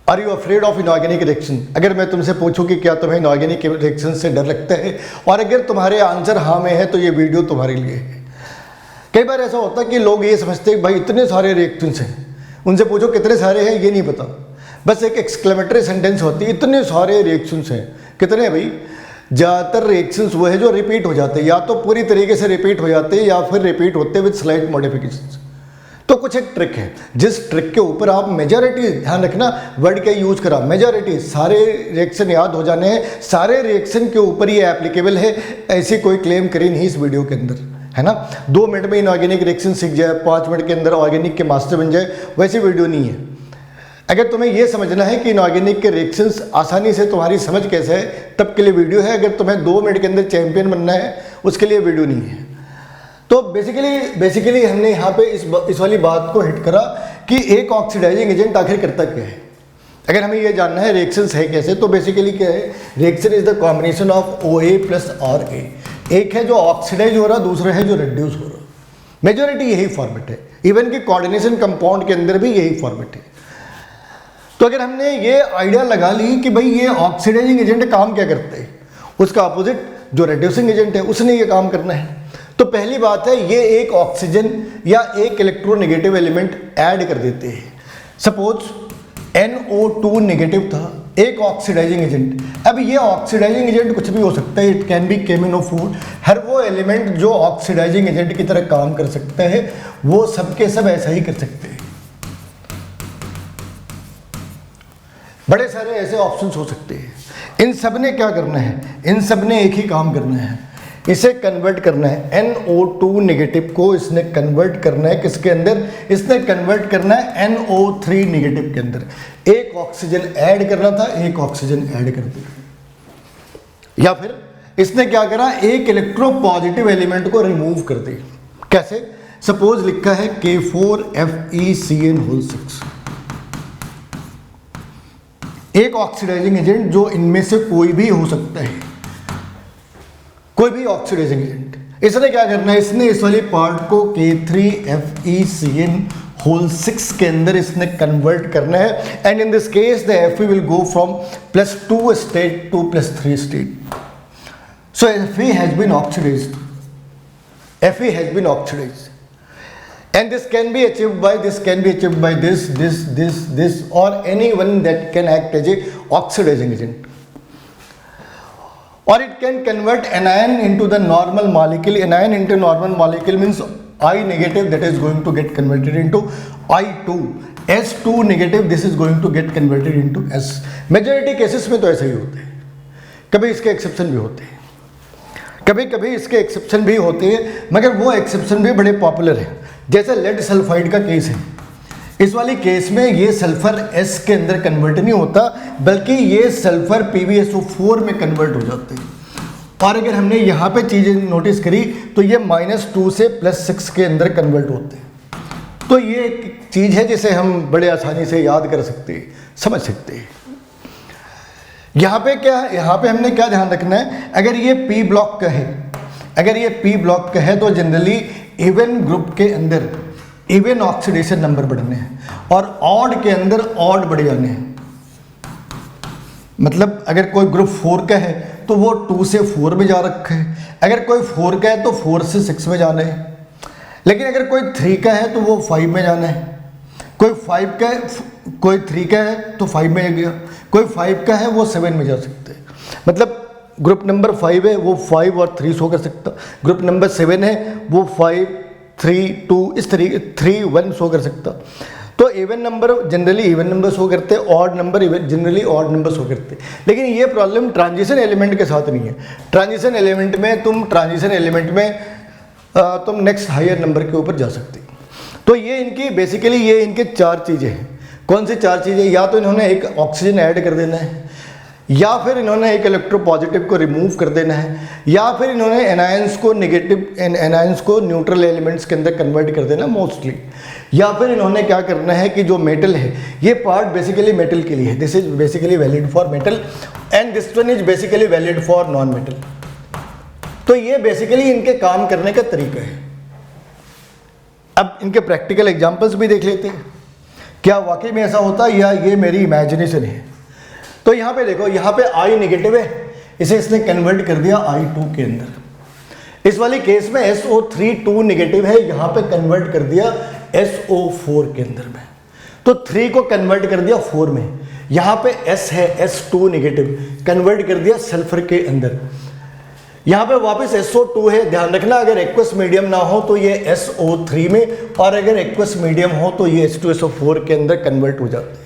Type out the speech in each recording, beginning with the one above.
Are you afraid of inorganic reaction? अगर मैं तुमसे पूछूं कि क्या तुम्हें इनऑर्गेनिक रिएक्शन से डर लगता है, और अगर तुम्हारे आंसर हाँ में है तो ये वीडियो तुम्हारे लिए है। कई बार ऐसा होता है कि लोग ये समझते हैं भाई इतने सारे रिएक्शंस हैं, उनसे पूछो कितने सारे हैं ये नहीं पता, बस एक एक्सक्लेमेटरी सेंटेंस होती है इतने सारे रिएक्शंस हैं। कितने हैं भाई? ज़्यादातर रिएक्शंस वो है जो रिपीट हो जाते हैं, या तो पूरी तरीके से रिपीट हो जाते हैं या फिर रिपीट होते हैं विद स्लाइट मॉडिफिकेशंस। तो कुछ एक ट्रिक है, जिस ट्रिक के ऊपर आप मेजॉरिटी, ध्यान रखना वर्ड का यूज करा, मेजॉरिटी, सारे रिएक्शन याद हो जाने हैं, सारे रिएक्शन के ऊपर ये एप्लीकेबल है, ऐसी कोई क्लेम करी नहीं इस वीडियो के अंदर, है ना। 2 मिनट में इनऑर्गेनिक रिएक्शन सीख जाए, 5 मिनट के अंदर ऑर्गेनिक के मास्टर बन जाए, वैसी वीडियो नहीं है। अगर तुम्हें यह समझना है कि इनऑर्गेनिक के रिएक्शंस आसानी से तुम्हारी समझ कैसे है, तब के लिए वीडियो है। अगर तुम्हें 2 मिनट के अंदर चैंपियन बनना है, उसके लिए वीडियो नहीं है। तो बेसिकली हमने यहाँ पे इस वाली बात को हिट करा कि एक ऑक्सीडाइजिंग एजेंट आखिर करता क्या है। अगर हमें ये जानना है रिएक्शंस है कैसे, तो बेसिकली क्या है, reaction is the combination of OA plus RA। एक है जो ऑक्सीडाइज हो रहा, दूसरा है जो रिड्यूस हो रहा। मेजॉरिटी यही फॉर्मेट है, इवन कि कोऑर्डिनेशन कंपाउंड के अंदर भी यही फॉर्मेट है। तो अगर हमने ये आइडिया लगा ली कि भाई ये ऑक्सीडाइजिंग एजेंट काम क्या करते हैं, उसका अपोजिट जो रिड्यूसिंग एजेंट है उसने ये काम करना है। तो पहली बात है, ये एक ऑक्सीजन या एक इलेक्ट्रोनेगेटिव एलिमेंट ऐड कर देते हैं। सपोज NO2 नेगेटिव था, एक ऑक्सीडाइजिंग एजेंट। अब ये ऑक्सीडाइजिंग एजेंट कुछ भी हो सकता है, इट कैन बी केमिनोफोर। हर वो एलिमेंट जो ऑक्सीडाइजिंग एजेंट की तरह काम कर सकता है, वो सबके सब ऐसा ही कर सकते हैं। बड़े सारे ऐसे ऑप्शंस हो सकते हैं। इन सब ने क्या करना है, इन सब ने एक ही काम करना है, इसे कन्वर्ट करना है। NO2 नेगेटिव को इसने कन्वर्ट करना है किसके अंदर, इसने कन्वर्ट करना है NO3 नेगेटिव के अंदर। एक ऑक्सीजन ऐड करना था, एक ऑक्सीजन ऐड कर दिया। या फिर इसने क्या करा, एक इलेक्ट्रोपॉजिटिव एलिमेंट को रिमूव कर दिया। कैसे? सपोज लिखा है K4FeCN6, एक ऑक्सीडाइजिंग एजेंट जो इनमें से कोई भी हो सकता है, कोई भी ऑक्सीडाइजिंग एजेंट। इसने क्या करना है, इसने इस वाली पार्ट को K3FeCN6 के अंदर इसने कन्वर्ट करना है। And in this case the Fe will go from +2 state to +3 state. So Fe has been oxidised, Fe has been oxidised, and this can be achieved by this, can be achieved by this or anyone that can act as a oxidizing agent, or it can convert anion into the normal molecule. Anion into normal molecule means I negative, that is going to get converted into I2, S2 negative, this is going to get converted into S. Majority cases में तो ऐसा ही होते हैं, कभी इसके exception भी होते हैं, कभी कभी इसके एक्सेप्शन भी होते हैं, मगर वो एक्सेप्शन भी बड़े पॉपुलर हैं। जैसे लेड सल्फाइड का केस है, इस वाली केस में ये सल्फर S के अंदर कन्वर्ट नहीं होता, बल्कि ये सल्फर PbSO4 में कन्वर्ट हो जाते हैं। और अगर हमने यहाँ पे चीज़ें नोटिस करी तो ये -2 से +6 के अंदर कन्वर्ट होते हैं। तो ये एक चीज़ है जिसे हम बड़े आसानी से याद कर सकते हैं, समझ सकते हैं। यहाँ पे हमने क्या ध्यान रखना है, अगर ये P ब्लॉक का है, अगर ये P ब्लॉक का है तो जनरली इवन ग्रुप के अंदर इवन ऑक्सीडेशन नंबर बढ़ने हैं और ऑड के अंदर ऑड बढ़ जाने हैं। मतलब अगर कोई ग्रुप 4 का है तो वो 2 से 4 में जा रखा है, अगर कोई 4 का है तो 4 से 6 में जाना है, लेकिन अगर कोई 3 का है तो वो 5 में जाना है, कोई 5 का है, कोई 3 का है तो 5 में गया, कोई 5 का है वो 7 में जा सकते हैं। मतलब ग्रुप नंबर 5 है वो 5 और 3 शो कर सकता, ग्रुप नंबर 7 है वो 5 3 2 इस तरीके 3 1 शो कर सकता। तो even number generally even number show करते हैं, odd number generally odd number show करते हैं। लेकिन ये प्रॉब्लम ट्रांजिशन एलिमेंट के साथ नहीं है। ट्रांजिशन एलिमेंट में तुम नेक्स्ट हायर नंबर के ऊपर जा सकते। तो ये इनकी बेसिकली ये इनके 4 चीज़ें हैं। कौन सी 4 चीज़ें? या तो इन्होंने एक ऑक्सीजन ऐड कर देना है, या फिर इन्होंने एक इलेक्ट्रोपॉजिटिव को रिमूव कर देना है, या फिर इन्होंने एनायंस को न्यूट्रल एलिमेंट्स के अंदर कन्वर्ट कर देना मोस्टली, या फिर इन्होंने क्या करना है कि जो मेटल है, ये पार्ट बेसिकली मेटल के लिए है, this is basically valid for metal and this one is basically valid for non metal. तो ये बेसिकली इनके काम करने का तरीका है। अब इनके प्रैक्टिकल एग्जांपल्स भी देख लेते हैं क्या वाकई में ऐसा होता है या ये मेरी इमेजिनेशन है? तो यहाँ पे देखो, यहाँ पे I नेगेटिव है, इसे इसने कन्वर्ट कर दिया I2 के अंदर। इस वाली केस में SO3 2 नेगेटिव है, यहाँ पे कन्वर्ट कर दिया SO4 के अंदर में। तो 3 को कन्वर्ट कर दिया 4 में, यहाँ पे S है S2 नेगेटिव, कन्वर्ट कर दिया सल्फर के अंदर। यहाँ पे वापस SO2 है, ध्यान रखना अगर एक्वस मीडियम ना हो तो ये SO3 में, और अगर एक्वस मीडियम हो तो ये H2SO4 के अंदर कन्वर्ट हो जाते हैं।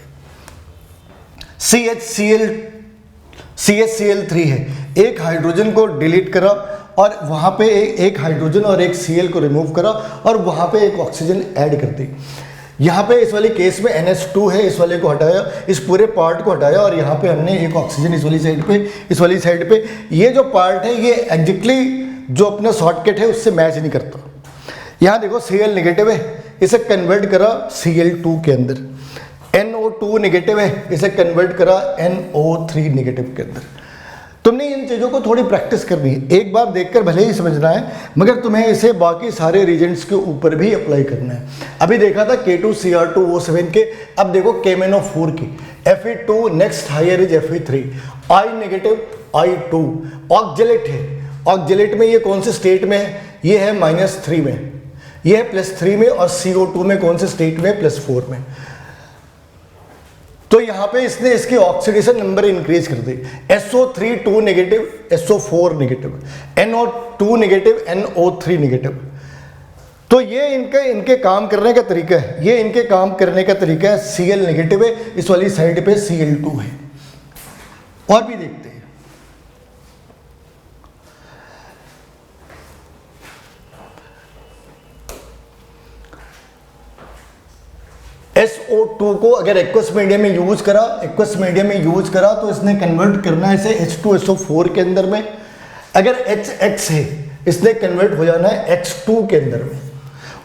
CHCl3 है, एक हाइड्रोजन को डिलीट करा और वहाँ पे एक हाइड्रोजन और एक Cl को रिमूव करा और वहाँ पे एक ऑक्सीजन ऐड कर दी। यहाँ पे इस वाली केस में NH2 है, इस वाले को हटाया, इस पूरे पार्ट को हटाया और यहाँ पे हमने एक ऑक्सीजन इस वाली साइड पे, इस वाली साइड पे। ये जो पार्ट है ये एग्जैक्टली जो अपना शॉर्टकट है उससे मैच नहीं करता। यहाँ देखो Cl नेगेटिव है, इसे कन्वर्ट करा Cl2 के अंदर। NO2 नेगेटिव है, इसे कन्वर्ट करा NO3 नेगेटिव के अंदर। तुमने इन चीज़ों को थोड़ी प्रैक्टिस करनी है, एक बार देखकर भले ही समझना है, मगर तुम्हें इसे बाकी सारे रीजेंट्स के ऊपर भी अप्लाई करना है। अभी देखा था K2Cr2O7 के, अब देखो KMnO4 की, Fe2 next higher is Fe3, I negative I2, oxalate है, ऑक्जेलेट में ये कौन से स्टेट में है? ये है -3 में, ये है +3 में, और CO2 में कौन से स्टेट में? +4 में। तो यहाँ पे इसने इसकी ऑक्सीडेशन नंबर इंक्रीज कर दी, SO3 2 negative, SO4 negative, NO2 negative, NO3 negative. तो ये इनके काम करने का तरीका है, ये इनके काम करने का तरीका है। Cl नेगेटिव है, इस वाली साइड पे Cl2 है। और भी देखते हैं, SO2 को अगर एक्वस मीडियम में यूज करा, एक्वस मीडियम में यूज करा तो इसने कन्वर्ट करना है इसे H2SO4 के अंदर में। अगर HX है, इसने कन्वर्ट हो जाना है H2 के अंदर में।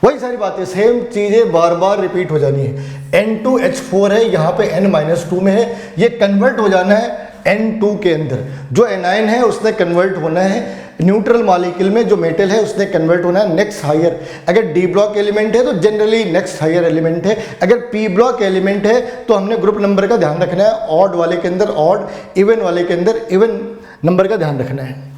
वही सारी बातें, सेम चीजें बार बार रिपीट हो जानी है। N2H4 है, यहाँ पे N-2 में है, ये कन्वर्ट हो जाना है N2 के अंदर। जो एनायन है उसने कन्वर्ट होना है न्यूट्रल मॉलिक्यूल में, जो मेटल है उसने कन्वर्ट होना है नेक्स्ट हायर। अगर डी ब्लॉक एलिमेंट है तो जनरली नेक्स्ट हायर एलिमेंट है। अगर पी ब्लॉक एलिमेंट है तो हमने ग्रुप नंबर का ध्यान रखना है, ऑड वाले के अंदर ऑड, इवन वाले के अंदर इवन नंबर का ध्यान रखना है।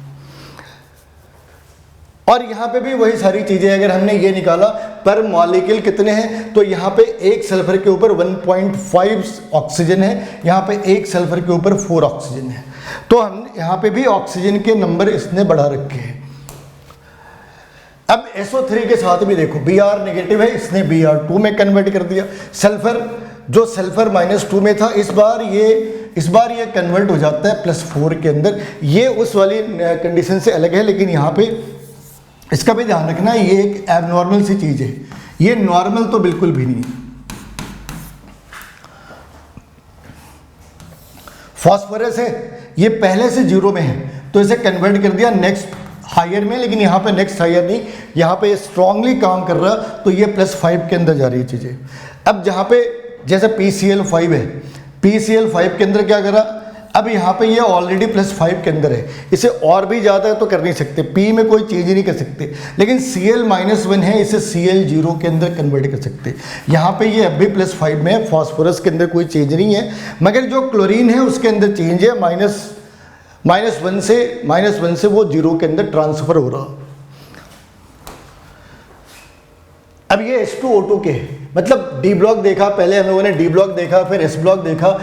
और यहाँ पे भी वही सारी चीजें, अगर हमने ये निकाला पर मॉलिक्यूल कितने हैं, तो यहाँ पे एक सल्फर के ऊपर 1.5 ऑक्सीजन है, यहाँ पे एक सल्फर के ऊपर 4 ऑक्सीजन है। तो हम यहाँ पे भी ऑक्सीजन के नंबर इसने बढ़ा रखे हैं। अब SO3 के साथ भी देखो, Br नेगेटिव है, इसने Br2 में कन्वर्ट कर दिया। सल्फर, जो सल्फर -2 में था, इस बार ये कन्वर्ट हो जाता है +4 के अंदर। ये उस वाली कंडीशन से अलग है, लेकिन यहाँ पे इसका भी ध्यान रखना, ये एक एबनॉर्मल सी चीज है, ये नॉर्मल तो बिल्कुल भी नहीं है। फॉस्फोरस है, ये पहले से 0 में है, तो इसे कन्वर्ट कर दिया नेक्स्ट हायर में, लेकिन यहाँ पे नेक्स्ट हायर नहीं, यहाँ पे स्ट्रांगली काम कर रहा, तो ये +5 के अंदर जा रही है चीज़ें। अब जहाँ पे जैसे PCl5 है, PCl5 के अंदर क्या करा, अब यहाँ पे ये ऑलरेडी +5 के अंदर है, इसे और भी ज़्यादा तो कर नहीं सकते, P में कोई चेंज नहीं कर सकते, लेकिन Cl-1 है, इसे Cl0 के अंदर कन्वर्ट कर सकते। यहाँ पे ये अब भी +5 में है, फॉस्फोरस के अंदर कोई चेंज नहीं है, मगर जो क्लोरीन है उसके अंदर चेंज है, -1 से वो 0 के अंदर ट्रांसफर हो रहा। अब ये H2O2 के, मतलब डी ब्लॉक देखा, पहले हम लोगों ने डी ब्लॉक देखा, फिर S ब्लॉक देखा,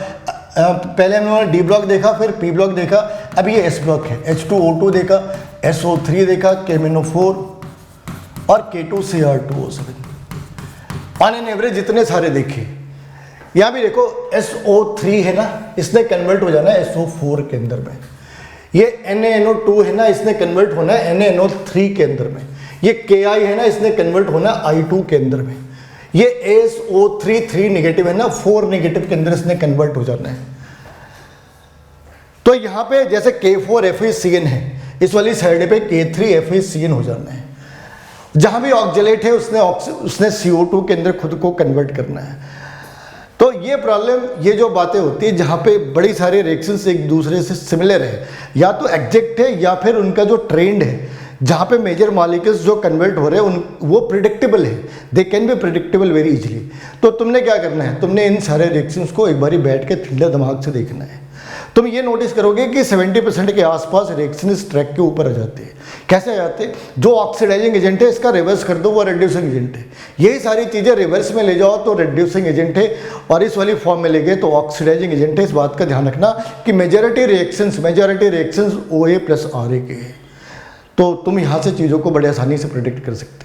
पहले हम लोगों ने डी ब्लॉक देखा, फिर पी ब्लॉक देखा, अब ये S ब्लॉक है। H2O2 देखा, SO3 देखा, KMnO4 और K2Cr2O7, ऑन एन एवरेज जितने सारे देखे। यहाँ भी देखो SO3 है ना, इसने कन्वर्ट हो जाना है SO4 के अंदर में। ये NaNO2 है ना, इसने कन्वर्ट होना है NaNO3 के अंदर में। ये Ki है ना, इसने कन्वर्ट होना है I2 के अंदर में। ये ASO3 3 नेगेटिव है ना, 4 नेगेटिव के अंदर इसने कन्वर्ट हो जाना है। तो यहाँ पे जैसे K4FeCN है, इस वाली साइड पे K3FeCN हो जाना है। जहाँ भी ऑक्जेलेट है उसने CO2 के अंदर खुद को कन्वर्ट करना है। तो ये प्रॉब्लम, ये जो बातें होती है जहाँ पे बड़ी सारे रिएक्शंस एक दूसरे से सिमिलर है, या तो एग्जैक्ट है या फिर उनका जो ट्रेंड है, जहाँ पे मेजर मॉलिक्यूल्स जो कन्वर्ट हो रहे हैं उन वो प्रिडिक्टेबल है, they can be predictable very easily. तो तुमने क्या करना है, तुमने इन सारे रिएक्शंस को एक बारी बैठ के ठंडे दिमाग से देखना है। तुम ये नोटिस करोगे कि 70% के आसपास रिएक्शन इस ट्रैक के ऊपर आ जाते हैं। कैसे आ जाते हैं? जो ऑक्सीडाइजिंग एजेंट है इसका रिवर्स कर दो, वो रिड्यूसिंग एजेंट है। यही सारी चीज़ें रिवर्स में ले जाओ तो रिड्यूसिंग एजेंट है, और इस वाली फॉर्म में ले गए तो ऑक्सीडाइजिंग एजेंट है। इस बात का ध्यान रखना कि मेजॉरिटी रिएक्शंस OA + RA के हैं। तो तुम यहाँ से चीज़ों को बड़े आसानी से प्रेडिक्ट कर सकते हो।